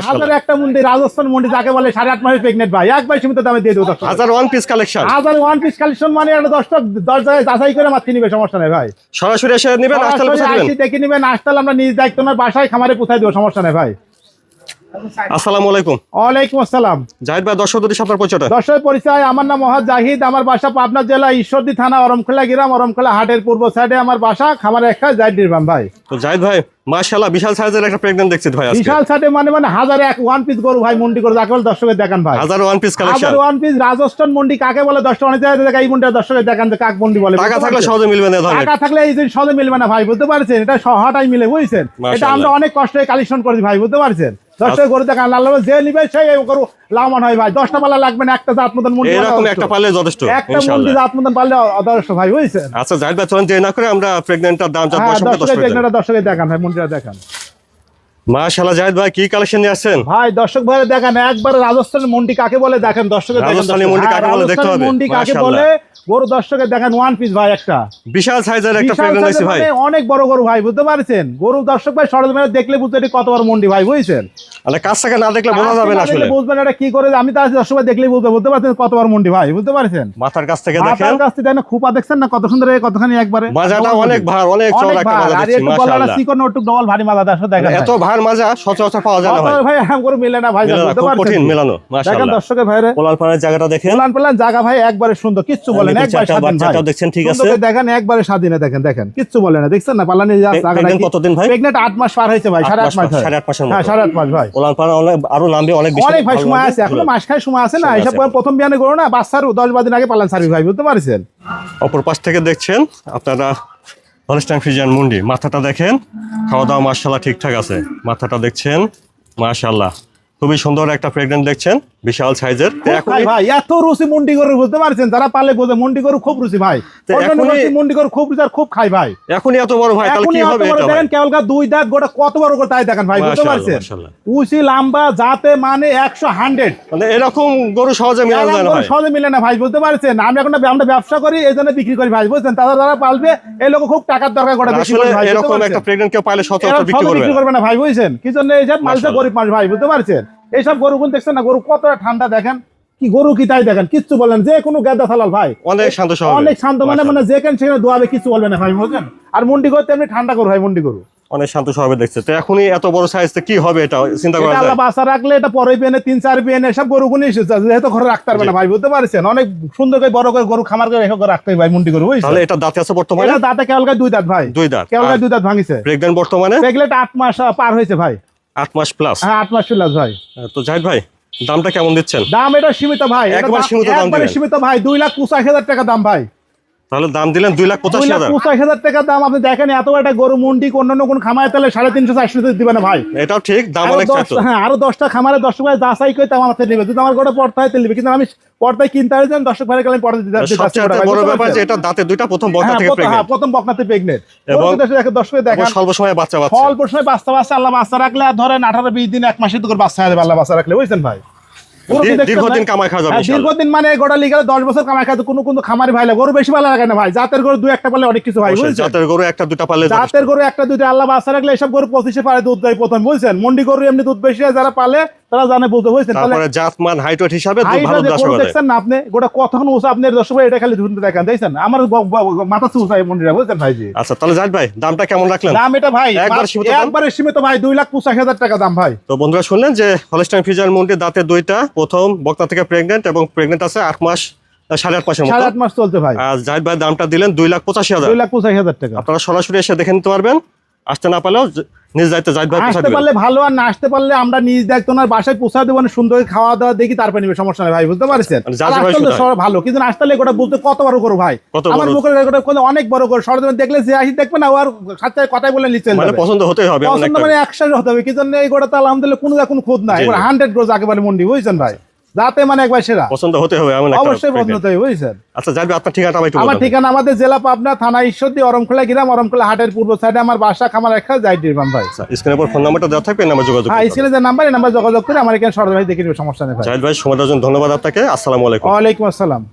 হাজার একটা মন্ডি, রাজস্থান মন্ডি যাকে বলে 8.5 মাসের প্রেগনেন্ট ভাই, একবার সীমিত দামে দিয়ে দেবো। 1000 one piece collection, 1000 one piece collection মানে একটা 10 জায়গায় যাচাই করে মাত্র নিবে, সমস্যা নেই ভাই। সরাসরি এসে নেবেন, আসলে পৌঁছে দিবেন, দেখে নিবেন, আসলে আমরা নিজ দায়িত্ব না বাসায় খামারে পৌঁছাই দেবো, সমস্যা নেই ভাই। আসসালামু আলাইকুম। ওয়ালাইকুম আসসালাম। জাহিদ ভাই, দর্শক যদি আপনার পরিচয়টা। দর্শক পরিচয়, আমার নাম মোহাম্মদ জাহিদ, আমার বাসা পাবনা জেলা ঈশ্বরদী থানা অরমখোলা গ্রাম, অরমখোলা হাটের পূর্ব সাইডে আমার বাসা, খামারে একটা জাহিদ নির্বাণ ভাই। তো জাহিদ ভাই মাশাআল্লাহ বিশাল সাইজের একটা প্রেগন্যান্ট দেখছি ভাই আজকে। বিশাল সাইজে মানে 1001 ওয়ান পিস গরু ভাই, মন্ডি গরু যাকে বলে দর্শকের দেখান ভাই। 1000 one piece collection, 1000 one piece Rajasthan মন্ডি কাকে বলে দর্শক অনেক জায়গায় দেখা, এই মন্ডিটা দর্শকের দেখান যে কাক মন্ডি বলে। টাকা থাকলে সহজে মিলবে না, টাকা থাকলে এই যে সহজে মিলবে না ভাই, বুঝতে পারছেন, এটা সহটাই মিলে, বুঝছেন। এটা আমরা অনেক কষ্টে কালেকশন করেছি ভাই, বুঝতে পারছেন। দর্শক গরু দেখান, আল্লাহ যে নিবে সেই গরু লাভবান হয় ভাই। 10টা পাল্লা লাগবে না, একটা জাত মতন মন্ডি, এরকম একটা পারলে যথেষ্ট, একটা মন্ডি জাত মতন পারলে আদর্শ ভাই, বুঝছেন। আচ্ছা জাহিদ ভাই, চলেন যে না করে আমরা প্রেগন্যান্টটার দাম জানবো। দর্শকের দেখান ভাই, মন্ডিটা দেখান। মাশাআল্লাহ জাহিদ ভাই, কি কালেকশন নিয়ে আসছেন ভাই? দর্শক ভাই দেখেন, একবার রাজস্থানের মন্ডি কাকে বলে দেখেন, দর্শকের দেখেন। রাজস্থানের মন্ডি কাকে বলে দেখতে হবে, মন্ডি কাকে বলে গরু দর্শকের দেখেন। ওয়ান পিস ভাই, একটা বিশাল সাইজের একটা প্রেগন্যান্ট আছে ভাই, অনেক বড় গরু ভাই, বুঝতে পারছেন। গরু দর্শক ভাই সরজমিনে দেখলে বুঝতে এটি কত বড় মন্ডি ভাই, বুঝছেন। মানে কাছ থেকে না দেখলে বোঝা যাবে না, আসলে বুঝবেন এটা কি করে। আমি তার দর্শক ভাই দেখলেই বুঝতে পারছেন কত বড় মন্ডি ভাই, বুঝতে পারছেন। মাথার কাছ থেকে দেখেন, মাথার কাছ থেকে দেখেন, খোপা দেখছেন না কত সুন্দর, কতখানি একবারে মাজাটা অনেক ভার, অনেক চওড়া একটা মাজা দেখছি মাশাআল্লাহ। চিকন একটু ডবল ভারী মাজা দর্শক দেখেন, এত ভার মাজা সচরাচর পাওয়া যায় না ভাই। ভাই এরকম করে মিলে না ভাই, বুঝতে পারছেন, কঠিন মেলানো মাশাআল্লাহ। দেখেন দর্শকের ভাইরে পোলান পানের জায়গাটা দেখেন, পোলান পানের জায়গা ভাই একবারে সুন্দর, কিচ্ছু বলে না, একবারে স্বাধীন ভাই। বাচ্চাটাও দেখছেন, ঠিক আছে দেখেন একবারে স্বাধীনে দেখেন, দেখেন কিচ্ছু বলে না, দেখছেন না পালানি জায়গা নাকি। কতদিন ভাই প্রেগন্যান্ট 8 মাস পার হয়েছে ভাই, 8.5 মাস, 8.5 মাসের মতো। হ্যাঁ 8.5 মাস ভাই। পোলান পান আরো নামবে অনেক বেশি, অনেক ভাই সময় আছে, এখনো মাস খাই সময় আছে না। এইসব প্রথম বিয়ানে করো না, বাচ্চার 10 দিন আগে পালান সার্ভিস ভাই, বুঝতে পারছেন। অপর পাশ থেকে দেখছেন আপনারা হলস্টাইন ফ্রিজিয়ান মুন্ডি, মাথাটা দেখেন, খাওয়া দাওয়া মাশাআল্লাহ ঠিকঠাক আছে, মাথাটা দেখছেন মাশাআল্লাহ, খুবই সুন্দর একটা প্রেগন্যান্ট দেখছেন, বিশাল সাইজের। ভাই এত রুচি মন্ডি গরু, বুঝতে পারছেন, যারা পালে বোঝে মন্ডি গরু খুব রুচি ভাই। মন্ডি গরু খুব রুচি আর খুব খাই ভাই। এখনই এত বড় ভাই, তাহলে কি হবে এটা? দেখেন কেবল 2 দাঁত গোটা কত বড় করে তাই দেখেন ভাই, বুঝতে পারছেন। উচি লম্বা জাতে মানে 100 মানে এরকম গরু সহজে মিলে যায় না ভাই, সহজে মিলে না ভাই, বুঝতে পারছেন। আমরা ব্যবসা করি, এইজন্য বিক্রি করি ভাই, বুঝছেন। তারা যারা পালবে এই লোক খুব টাকার দরকার করে বেশি ভাই, এরকম একটা প্রেগন্যান্ট কেউ পাইলে সচরাচর বিক্রি করবে না ভাই, বুঝছেন। কি জন্য এইসব মানুষের গরিব মানুষ ভাই, বুঝতে পারছেন। এইসব গরু গুলো দেখছেন না, গরু কতটা ঠান্ডা দেখেন, কি গরু কি তাই দেখেন, কিচ্ছু বলেন যে কোনো গেদা থালাল ভাই, অনেক শান্ত স্বভাব, অনেক শান্ত, মানে যেখানে সেখানে দোয়াবে, কিছু বলবে না ভাই, বুঝছেন। আর মন্ডি গরু তেমনি ঠান্ডা গরু ভাই, মন্ডি গরু অনেক শান্ত স্বভাবে দেখছে। তো এখনই এত বড় সাইজ, কি হবে এটা চিন্তা করা যায়? আল্লাহ বাসা রাখলে এটা পরে পেনে 3-4 পেনে সব গরু গুনি যেহেতু ঘরে রাখতে পারবে না ভাই, বুঝতে পারছেন। অনেক সুন্দর করে বড় করে গরু খামার করে রেখে রাখতে ভাই, মন্ডি গরু, বুঝছেন। তাহলে এটা দাঁতে আছে বর্তমানে? এটা দাঁতে কেবল 2 দাঁত ভাই, 2 দাঁত, কেবল 2 দাঁত ভাঙিছে। প্রেগন্যান্ট বর্তমানে? প্রেগন্যান্ট 8 মাস পার হয়েছে ভাই, 8 মাস প্লাস। হ্যাঁ 8 মাস প্লাস ভাই। তো জাহিদ ভাই দামটা কেমন দিচ্ছেন? দাম এটা সীমিত ভাই, একবার সীমিত দাম দিবেন? সীমিত ভাই, 2,85,000 টাকা দাম ভাই। তাহলে দাম দিলেন 2,85,000? 2,85,000 টাকা দাম। আপনি দেখেন এত একটা গরু মন্ডি অন্যান্য কোন খামারে তাহলে 350-400 দিবে না ভাই। এটাও ঠিক, দাম অনেক চাইতো। হ্যাঁ আরো 10টা খামারে 10 টাকা যাচাই করে দাম আমাদের নেবে, যদি আমার গোটা পড়তায় তেল নেবে, কিন্তু আমি পড়তায় কিনতে পারি না, 10 ভাই গেলে পড়তে দিতে। সবচেয়ে বড় ব্যাপার যে এটা দাঁতে 2টা, প্রথম বকনা থেকে প্রেগন্যান্ট। হ্যাঁ প্রথম বকনাতে প্রেগন্যান্ট, এবং 10 করে দেখেন স্বল্প সময়ে বাচ্চা অল্প সময় বাচ্চা আল্লাহ বাচ্চা রাখলে আর ধরেন 18-20 দিন 1 মাসে তো করে বাচ্চা হবে আল্লাহ বাচ্চা রাখলে, বুঝছেন ভাই। দীর্ঘদিন কামাই খাওয়া যাবে, দীর্ঘদিন মানে গোটা লিগে 10 বছর কামাই খাওয়া। কোনো খামারি ভাই গরু বেশি ভালো লাগে না ভাই, জাতের গরু 2-1টা পারলে অনেক কিছু ভাই, বুঝছেন। জাতের গরু 1-2টা পারলে, জাতের গরু 1-2টা আল্লাহ বাচ্চা রাখলে এসব গরু 25-এ পারে দুধ দেয় প্রথম, বুঝছেন। মন্ডি গরু এমনি দুধ বেশি যারা পালে তারা জানে, বুঝতে, বুঝছেন। তারপরে জাত মান হাইট ওয়েট হিসাবে ভালো দাস হবে। দেখছেন না আপনি গোটা কতক্ষণ উঁচা, আপনি দর্শক ভাই এটা খালি ধুনতে দেখেন, দেখছেন আমার মাথা উঁচা এই মন্ডিরা, বুঝছেন ভাই জি। আচ্ছা তাহলে জাহিদ ভাই দামটা কেমন রাখলেন? দাম এটা ভাই একবারে সীমিত ভাই, 2,85,000 টাকা দাম ভাই। তো বন্ধুরা শুনলেন যে হলস্টাইন ফ্রিজিয়ান মুন্ডি দাঁতে 2টা, প্রথম বকনা থেকে প্রেগন্যান্ট, এবং প্রেগন্যান্ট আছে 8 মাস 8.5 মাসের মতো। 8.5 মাস চলছে ভাই। আর জাহিদ ভাই দামটা দিলেন 2,85,000। 2,85,000 টাকা। আপনারা সরাসরি এসে দেখে নিতে পারবেন, আসতে না পারলেও নিজ দায়িত্বে জাহিদ ভাই আসতে পারলে ভালো, আর না আসতে পারলে আমরা নিজ দায়িত্ব ওনার বাসায় পৌঁছা দেবো, সুন্দর খাওয়া দাওয়া দেখি তারপরে নিবে, সমস্যা নেই ভাই, বুঝতে পারছেন। ভালো কিন্তু আসতে গোটা বলতে কত বড় করো ভাই, আমার মুখের অনেক বড় করে সরজমিন দেখলে যে আসি দেখবে না, আর সাথে কথাই বলে নিচ্ছেন, পছন্দ হতেই হবে, পছন্দ মানে 100 হতে হবে। কি জন্য এই গোটা তো আলহামদুলিল্লাহ কোনো খুদ নাই, 100 গ্রোজ একেবারে মন্ডি, বুঝছেন ভাই, যাতে মানে একবার সেরা পছন্দ হতে হবে, অবশ্যই পছন্দ হতে হবে, বুঝছেন। আচ্ছা জাহিদ ভাই আপনার ঠিকানাটা একটু বলুন। আমার ঠিকানা আমাদের জেলা পাবনা, থানা ঈশ্বরদী, অরমখোলা গ্রাম, অরমখোলা হাটের পূর্ব সাইডে আমার বাসা, খামার একটা জাহিদ নির্বাণ ভাই। স্ক্রিনের উপর ফোন নাম্বারটা দেওয়া থাকবে, নাম্বার যোগাযোগ করুন। হ্যাঁ স্ক্রিনে যে নাম্বার, এই নাম্বার যোগাযোগ করে আমার এখানে সরজমিন ভাই দেখে নিবে, সমস্যা নেই ভাই। জাহিদ ভাই সময়ের জন্য ধন্যবাদ আপনাকে। আসসালামু আলাইকুম। ওয়া আলাইকুম আসসালাম।